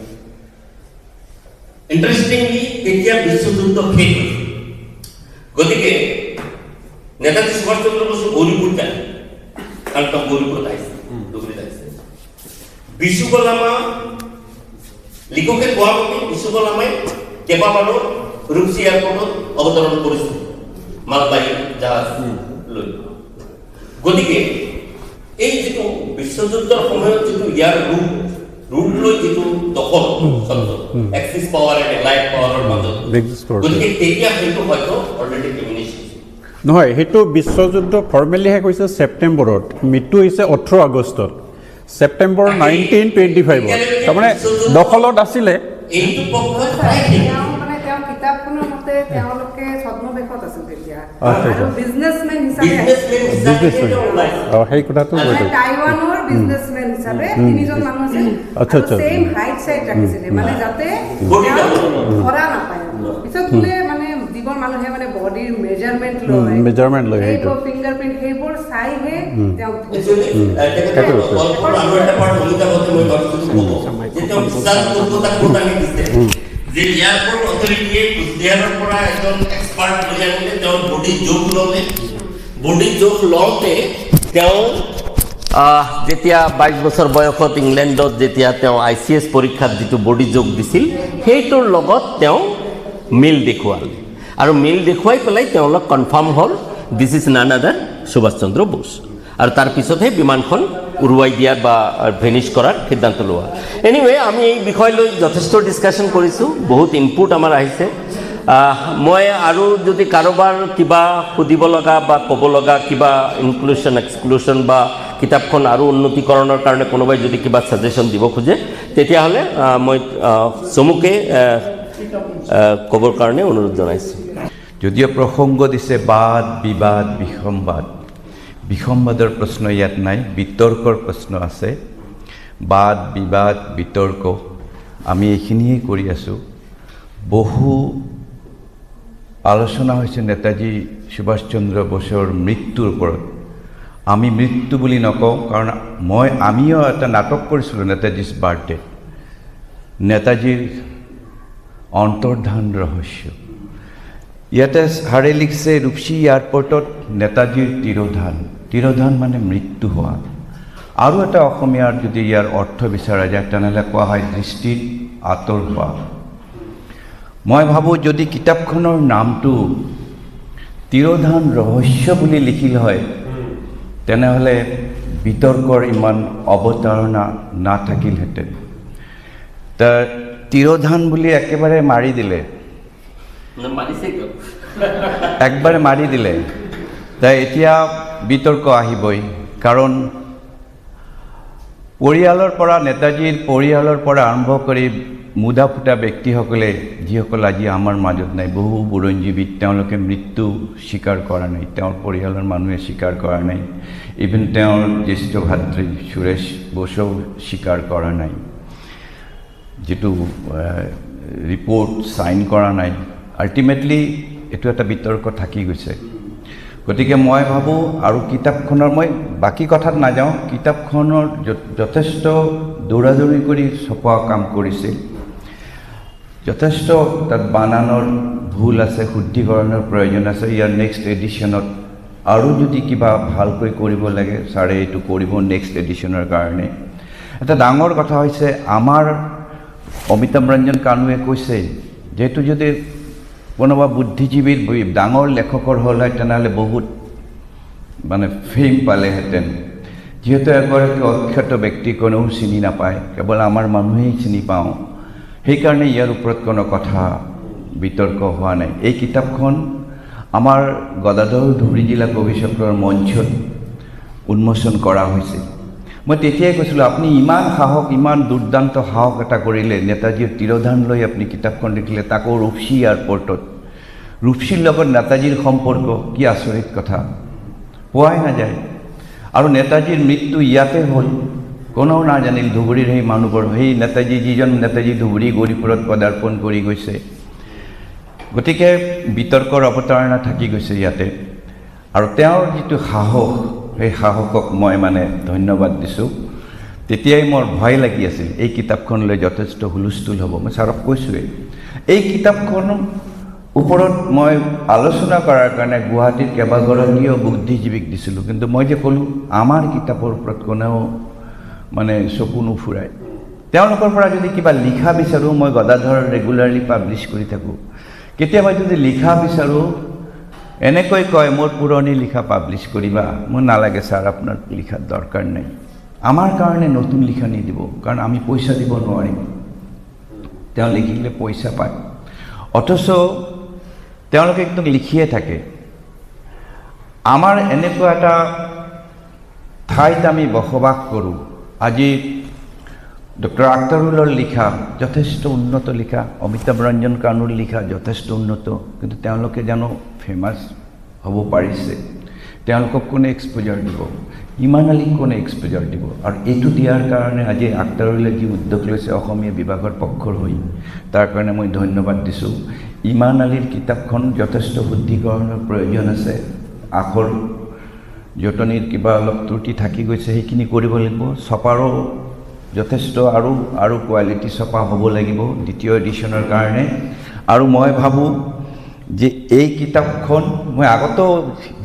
D: ইণ্টাৰেষ্টিংলি তেতিয়া বিশ্বযুদ্ধ শেষ হৈছিল, গতিকে নেতাজী সুভাষ চন্দ্ৰ বসু গৌৰীপুৰ যায়, কাৰণ তেওঁ গৌৰীপুৰত আহিছে, ডুবুৰীত আহিছে। বিশ্বকৰ্মা লিখকে কোৱা মতে বিশ্বকৰ্মাই কেইবাবাৰো ৰুপচি এয়াৰপৰ্টত অৱতৰণ কৰিছিল মালবাহী জাহাজ লৈ। গতিকে এই যিটো বিশ্বযুদ্ধৰ সময়ত যিটো ইয়াৰ ৰূপ লৈ যিটো দখল এক্সিছ পাৱাৰ এণ্ড এলাইড পাৱাৰৰ মাজত, গতিকে তেতিয়া সেইটো হয়তো অলৰেডি ডিমিনিশ্ব হৈছে।
C: নহয়, সেইটো বিশ্বযুদ্ধ ফৰ্মেলি শেষ হৈছে ছেপ্টেম্বৰত, মৃত্যু হৈছে 18 আগষ্টত, ছেপ্টেম্বৰ 1925। তাৰমানে দখলত আছিলে।
D: এইটো পক্ষত প্ৰায়
B: তেওঁ কিতাপখনৰ মতে তেওঁলোকে ছদ্মবেশত আছিল তেতিয়া,
C: আচ্ছা,
B: আৰু বিজনেছমেন হিচাপে
C: সেই কথাটো
B: টাইৱানৰ বিজনেছমেন হিচাপে তিনিজন মানুহ আছিল।
C: আচ্ছা, আচ্ছা।
B: ছেম হাইট চাইট ৰাখিছিলে, মানে যাতে ধৰা নাপায়। পিছত বোলে মানে যিবোৰ মানুহে মানে বডিৰ মেজাৰমেণ্ট লয় সেইটো ফিংগাৰপ্ৰিণ্ট সেইবোৰ চাইহে তেওঁক
D: যে এয়াৰপৰ্ট অথৰিটিয়ে কোচবিহাৰৰ পৰা এজন এক্সপাৰ্ট লৈ আনিলে, তেওঁৰ বডিৰ জোখ ল'লে। বডিৰ জোখ লওঁতে তেওঁ যেতিয়া 22 বছৰ বয়সত ইংলেণ্ডত যেতিয়া তেওঁ ICS পৰীক্ষাত যিটো বডি জোখ দিছিল সেইটোৰ লগত তেওঁ মিল দেখুৱালে, আৰু মিল দেখুৱাই পেলাই তেওঁলোক কনফাৰ্ম হ'ল দিছ ইজ নান আদাৰ সুভাষ চন্দ্ৰ বোস, আৰু তাৰপিছতহে বিমানখন উৰুৱাই দিয়াৰ বা ভেনিছ কৰাৰ সিদ্ধান্ত লোৱা। এনিৱে আমি এই বিষয় লৈ যথেষ্ট ডিছকাশ্যন কৰিছোঁ, বহুত ইনপুট আমাৰ আহিছে। মই আৰু যদি কাৰোবাৰ কিবা সুধিব লগা বা ক'ব লগা কিবা ইনক্লুশ্যন এক্সক্লুশ্যন বা কিতাপখন আৰু উন্নতিকৰণৰ কাৰণে কোনোবাই যদি কিবা ছাজেশ্যন দিব খোজে তেতিয়াহ'লে মই চমুকে ক'বৰ কাৰণে অনুৰোধ জনাইছোঁ।
E: যদিও প্ৰসংগ দিছে বাদ বিবাদ বিসম্বাদ, বিসম্বাদৰ প্ৰশ্ন ইয়াত নাই, বিতৰ্কৰ প্ৰশ্ন আছে। বাদ বিবাদ বিতৰ্ক আমি এইখিনিয়ে কৰি আছোঁ। বহু আলোচনা হৈছে নেতাজী সুভাষ চন্দ্ৰ বসুৰ মৃত্যুৰ ওপৰত। আমি মৃত্যু বুলি নকওঁ, কাৰণ আমিও এটা নাটক কৰিছিলোঁ নেতাজীৰ বাৰ্থডে, নেতাজীৰ অন্তৰ্ধান ৰহস্য। ইয়াতে হাৰে লিখছে ৰূপসী এয়াৰপৰ্টত নেতাজীৰ তিৰোধান মানে মৃত্যু হোৱা। আৰু এটা অসমীয়াৰ যদি ইয়াৰ অৰ্থ বিচৰা যায় তেনেহ'লে কোৱা হয় দৃষ্টিত আঁতৰ হোৱা। মই ভাবোঁ যদি কিতাপখনৰ নামটো তিৰোধান ৰহস্য বুলি লিখিল হয় তেনেহ'লে বিতৰ্কৰ ইমান অৱতাৰণা নাথাকিলহেঁতেন। তিৰোধান বুলি একেবাৰে মাৰি দিলে, একবাৰে মাৰি দিলে, এতিয়া বিতৰ্ক আহিবই। কাৰণ পৰিয়ালৰ পৰা, নেতাজীৰ পৰিয়ালৰ পৰা আৰম্ভ কৰি মুদা ফুটা ব্যক্তিসকলে যিসকল আজি আমাৰ মাজত নাই, বহু বুৰঞ্জীবিদ, তেওঁলোকে মৃত্যু স্বীকাৰ কৰা নাই, তেওঁৰ পৰিয়ালৰ মানুহে স্বীকাৰ কৰা নাই, ইভেন তেওঁৰ জ্যেষ্ঠ ভাতৃ সুৰেশ বসুও স্বীকাৰ কৰা নাই, যিটো ৰিপৰ্ট চাইন কৰা নাই। আল্টিমেটলি এইটো এটা বিতৰ্ক থাকি গৈছে। গতিকে মই ভাবোঁ, আৰু কিতাপখনৰ, মই বাকী কথাত নাযাওঁ, কিতাপখনৰ যথেষ্ট দৌৰাদৌৰি কৰি ছপোৱা কাম কৰিছিল, যথেষ্ট তাত বানানৰ ভুল আছে, শুদ্ধিকৰণৰ প্ৰয়োজন আছে। ইয়াৰ নেক্সট এডিশ্যনত আৰু যদি কিবা ভালকৈ কৰিব লাগে ছাৰে এইটো কৰিব নেক্সট এডিশ্যনৰ কাৰণে। এটা ডাঙৰ কথা হৈছে, আমাৰ অমিতাভ ৰঞ্জন কানুৱে কৈছে যিহেতু যদি কোনোবা বুদ্ধিজীৱীৰ ডাঙৰ লেখকৰ হ'ল হয় তেনেহ'লে বহুত মানে ফেম পালেহেঁতেন। যিহেতু এগৰাকী অখ্যাত ব্যক্তি কোনেও চিনি নাপায়, কেৱল আমাৰ মানুহেই চিনি পাওঁ, সেইকাৰণে ইয়াৰ ওপৰত কোনো কথা বিতৰ্ক হোৱা নাই। এই কিতাপখন আমাৰ গদাধৰ ধুবুৰী জিলা কবি চক্ৰৰ মঞ্চত উন্মোচন কৰা হৈছিল। মই তেতিয়াই কৈছিলোঁ আপুনি ইমান সাহস, ইমান দুৰ্দান্ত সাহস এটা কৰিলে, নেতাজীৰ তিৰোধান লৈ আপুনি কিতাপখন লিখিলে, তাকো ৰূপসী এয়াৰপৰ্টত। ৰূপসীৰ লগত নেতাজীৰ সম্পৰ্ক কি আচৰিত কথা, পোৱাই নাযায়। আৰু নেতাজীৰ মৃত্যু ইয়াতে হ'ল, কোনেও নাজানিল ধুবুৰীৰ সেই মানুহবোৰ, সেই নেতাজী যিজন নেতাজী ধুবুৰী গৌৰীপুৰত পদাৰ্পণ কৰি গৈছে। গতিকে বিতৰ্কৰ অৱতাৰণা থাকি গৈছে ইয়াতে। আৰু তেওঁৰ যিটো সাহস, সেই সাহসক মই মানে ধন্যবাদ দিছোঁ। তেতিয়াই মোৰ ভয় লাগি আছিল এই কিতাপখন লৈ যথেষ্ট হুলস্থুল হ'ব। মই ছাৰক কৈছোঁৱেই, এই কিতাপখনৰ ওপৰত মই আলোচনা কৰাৰ কাৰণে গুৱাহাটীৰ কেইবাগৰাকীও বুদ্ধিজীৱীক দিছিলোঁ, কিন্তু মই যে ক'লোঁ আমাৰ কিতাপৰ ওপৰত কোনেও মানে চকু নুফুৰায়। তেওঁলোকৰ পৰা যদি কিবা লিখা বিচাৰোঁ, মই গদাধৰ ৰেগুলাৰলি পাব্লিছ কৰি থাকোঁ। কেতিয়াবা যদি লিখা বিচাৰোঁ, এনেকৈ কয় মোৰ পুৰণি লিখা পাব্লিছ কৰিবা। মোৰ নালাগে ছাৰ, আপোনাৰ লিখাৰ দৰকাৰ নাই। আমাৰ কাৰণে নতুন লিখা নিদিব, কাৰণ আমি পইচা দিব নোৱাৰিম। তেওঁ লিখিলে পইচা পায়, অথচ তেওঁলোকে একদম লিখিয়ে থাকে। আমাৰ এনেকুৱা এটা ঠাইত আমি বসবাস কৰোঁ। আজি ডক্টৰ আখতাৰুলৰ লিখা যথেষ্ট উন্নত লিখা, অমিতাভ ৰঞ্জন কানুৰ লিখা যথেষ্ট উন্নত, কিন্তু তেওঁলোকে জানো ফেমাছ হ'ব পাৰিছে? তেওঁলোকক কোনে এক্সপ'জাৰ দিব? ইমান আলীক কোনে এক্সপ'জাৰ দিব? আৰু এইটো দিয়াৰ কাৰণে আজি আখতাৰুলে যি উদ্যোগ লৈছে অসমীয়া বিভাগৰ পক্ষৰ হৈ, তাৰ কাৰণে মই ধন্যবাদ দিছোঁ। ইমান আলীৰ কিতাপখন যথেষ্ট শুদ্ধিকৰণৰ প্ৰয়োজন আছে। আখৰ জটনিৰ কিবা অলপ ত্ৰুটি থাকি গৈছে, সেইখিনি কৰিব লাগিব। ছপাৰো যথেষ্ট আৰু কোৱালিটি ছপা হ'ব লাগিব দ্বিতীয় এডিশ্যনৰ কাৰণে। আৰু মই ভাবোঁ যে এই কিতাপখন, মই আগতেও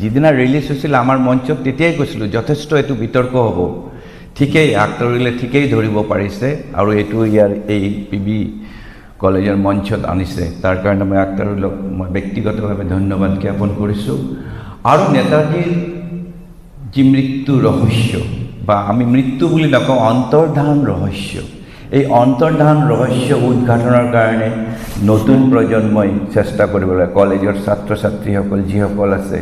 E: যিদিনা ৰিলিজ হৈছিল আমাৰ মঞ্চত তেতিয়াই কৈছিলোঁ যথেষ্ট এইটো বিতৰ্ক হ'ব। ঠিকেই, আখতাৰুলে ঠিকেই ধৰিব পাৰিছে আৰু এইটো ইয়াৰ এই PB কলেজৰ মঞ্চত আনিছে। তাৰ কাৰণে মই আখতাৰুলক মই ব্যক্তিগতভাৱে ধন্যবাদ জ্ঞাপন কৰিছোঁ। আৰু নেতাজীৰ যি মৃত্যু ৰহস্য, বা আমি মৃত্যু বুলি নকওঁ, অন্তৰ্ধান ৰহস্য, এই অন্তৰ্ধান ৰহস্য উদ্ঘাটনৰ কাৰণে নতুন প্ৰজন্মই চেষ্টা কৰিব লাগে। কলেজৰ ছাত্ৰ ছাত্ৰীসকল যিসকল আছে,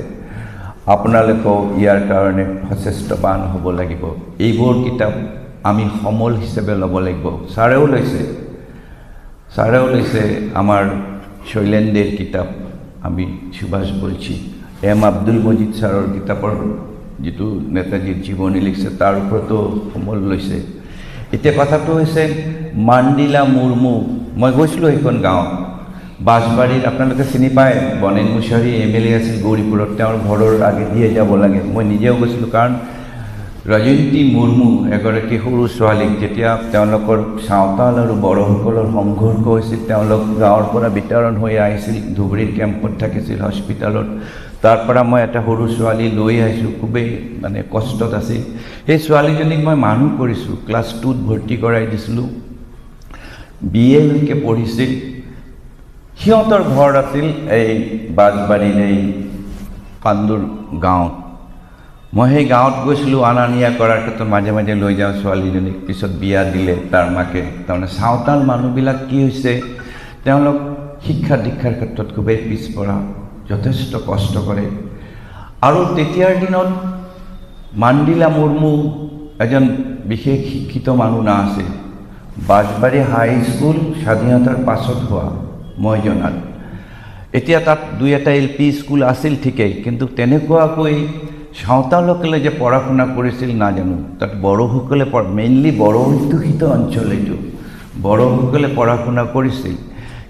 E: আপোনালোকেও ইয়াৰ কাৰণে সচেষ্টবান হ'ব লাগিব। এইবোৰ কিতাপ আমি সমল হিচাপে ল'ব লাগিব। ছাৰেও লৈছে আমাৰ শৈলেন্দ্ৰৰ কিতাপ, আমি সুভাষ বলছি, আব্দুল মজিদ ছাৰৰ কিতাপৰ যিটো নেতাজীৰ জীৱনী লিখিছে তাৰ ওপৰতো সমল লৈছে। এতিয়া কথাটো হৈছে মাণ্ডিলা মুৰ্মু, মই গৈছিলোঁ সেইখন গাঁৱত, বাঁশবাৰীত, আপোনালোকে চিনি পায়, বনেন মুছাৰী MLA আছিল গৌৰীপুৰত, তেওঁৰ ঘৰৰ আগেদিয়ে যাব লাগে। মই নিজেও গৈছিলোঁ, কাৰণ ৰজন্তী মুৰ্মু এগৰাকী সৰু ছোৱালীক যেতিয়া তেওঁলোকৰ চাওতাল আৰু বড়োসকলৰ সংঘৰ্ষ হৈছিল, তেওঁলোক গাঁৱৰ পৰা বিতৰণ হৈ আহিছিল, ধুবুৰীৰ কেম্পত থাকিছিল, হস্পিটেলত। তাৰ পৰা মই এটা সৰু ছোৱালী লৈ আহিছোঁ, খুবেই মানে কষ্টত আছিল। সেই ছোৱালীজনীক মই মানুহ কৰিছোঁ, ক্লাছ 2ত ভৰ্তি কৰাই দিছিলোঁ, BA লৈকে পঢ়িছিল। সিহঁতৰ ঘৰ আছিল এই বাঁশবাৰীৰ এই পাণ্ডুৰ গাঁৱত। মই সেই গাঁৱত গৈছিলোঁ, অনা নিয়া কৰাৰ ক্ষেত্ৰত মাজে মাজে লৈ যাওঁ ছোৱালীজনীক। পিছত বিয়া দিলে তাৰ মাকে। তাৰমানে চাওতাল মানুহবিলাক কি হৈছে, তেওঁলোক শিক্ষা দীক্ষাৰ ক্ষেত্ৰত খুবেই পিছপৰা, যথেষ্ট কষ্ট কৰে। আৰু তেতিয়াৰ দিনত মাণ্ডিলা মুৰ্মু এজন বিশেষ শিক্ষিত মানুহ নাছিল। বাঁশবাৰী হাইস্কুল স্বাধীনতাৰ পাছত হোৱা মই জনাত। এতিয়া তাত 2-এটা LP স্কুল আছিল ঠিকেই, কিন্তু তেনেকুৱাকৈ সাঁওতালসকলে যে পঢ়া শুনা কৰিছিল নাজানো। তাত বড়োসকলে মেইনলি বড়ো অধ্যুষিত অঞ্চল, এইটো বড়োসকলে পঢ়া শুনা কৰিছিল।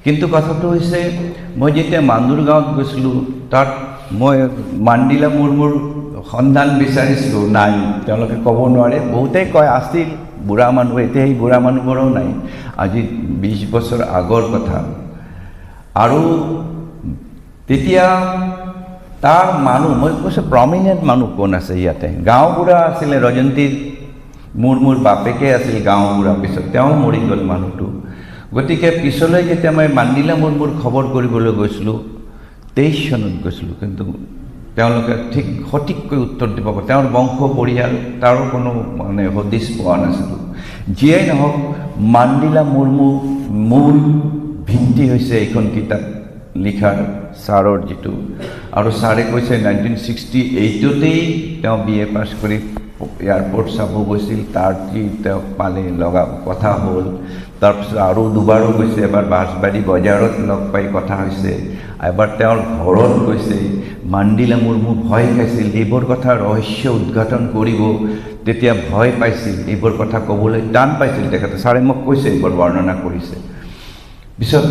E: কিন্তু কথাটো হৈছে, মই যেতিয়া মান্দুৰ গাঁৱত গৈছিলোঁ, তাত মই মাণ্ডিলা মুৰ্মুৰ সন্ধান বিচাৰিছিলোঁ, নাই, তেওঁলোকে ক'ব নোৱাৰে। বহুতেই কয় আছিল, বুঢ়া মানুহ, এতিয়া সেই বুঢ়া মানুহবোৰো নাই, আজি 20 বছৰ আগৰ কথা। আৰু তেতিয়া তাৰ মানুহ, মই কৈছোঁ প্ৰমিনেণ্ট মানুহ কোন আছে ইয়াতে? গাঁওবুঢ়া আছিলে, ৰজন্তী মুৰ্মুৰ বাপেকে আছিল গাঁওবুঢ়া, পিছত তেওঁ মৰি গ'ল মানুহটো। গতিকে পিছলৈ যেতিয়া মই মাণ্ডিলা মুৰ্মুৰ খবৰ কৰিবলৈ গৈছিলোঁ, 23 চনত গৈছিলোঁ, কিন্তু তেওঁলোকে ঠিক সঠিককৈ উত্তৰ দিব পাৰে, তেওঁৰ বংশ পৰিয়াল, তাৰো কোনো মানে হদিছ পোৱা নাছিলোঁ। যিয়েই নহওক, মাণ্ডিলা মুৰ্মু মূল ভিত্তি হৈছে এইখন কিতাপ লিখাৰ ছাৰৰ যিটো। আৰু ছাৰে কৈছে 1968তেই তেওঁ BA পাছ কৰি এয়াৰপৰ্ট চাব গৈছিল, তাৰ যি তেওঁক পালে লগা কথা হ'ল। তাৰপিছত আৰু দুবাৰো গৈছে, এবাৰ বাঁশবাৰী বজাৰত লগ পাই কথা হৈছে, এবাৰ তেওঁৰ ঘৰত গৈছে। মাণ্ডিলা মুৰ্মু ভয় খাইছিল, এইবোৰ কথা ৰহস্য উদ্ঘাটন কৰিব, তেতিয়া ভয় পাইছিল, এইবোৰ কথা ক'বলৈ টান পাইছিল তেখেতে। ছাৰে মোক কৈছে, এইবোৰ বৰ্ণনা কৰিছে। পিছত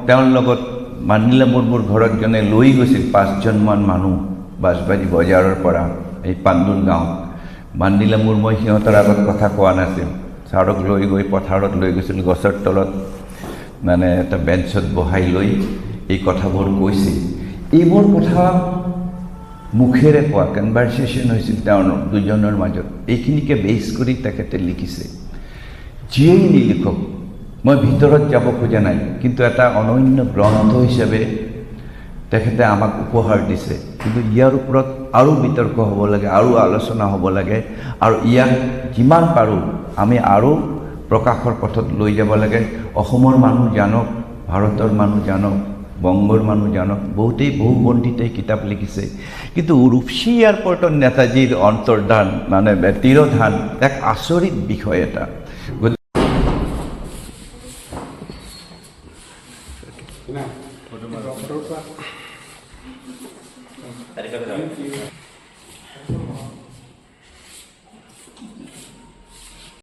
E: তেওঁৰ লগত মাণ্ডিলা মুৰ্মুৰ ঘৰত জনে লৈ গৈছিল 5জনমান মানুহ বাঁশবাৰী বজাৰৰ পৰা এই পাণ্ডুন গাঁৱত। মাণ্ডিলা মুৰ্মুই সিহঁতৰ আগত কথা কোৱা নাছিল। ছাৰক লৈ গৈ পথাৰত লৈ গৈছিল, গছৰ তলত মানে এটা বেঞ্চত বহাই লৈ এই কথাবোৰ কৈছিল। এইবোৰ কথা মুখেৰে কোৱা কনভাৰ্চেশ্যন হৈছিল তেওঁৰ দুজনৰ মাজত। এইখিনিকে বেছ কৰি তেখেতে লিখিছে। যিয়েই নিলিখক, মই ভিতৰত যাব খোজা নাই, কিন্তু এটা অনন্য গ্ৰন্থ হিচাপে তেখেতে আমাক উপহাৰ দিছে। কিন্তু ইয়াৰ ওপৰত আৰু বিতৰ্ক হ'ব লাগে, আৰু আলোচনা হ'ব লাগে, আৰু ইয়াক যিমান পাৰোঁ আমি আৰু প্ৰকাশৰ পথত লৈ যাব লাগে। অসমৰ মানুহ জানক, ভাৰতৰ মানুহ জানক, বংগৰ মানুহ জানক, বহুতেই বহু পণ্ডিতেই কিতাপ লিখিছে, কিন্তু ৰূপসী এয়াৰপৰ্টত নেতাজীৰ অন্তৰ্ধান মানে তিৰোধান এক আচৰিত বিষয় এটা।
D: তাৰিখত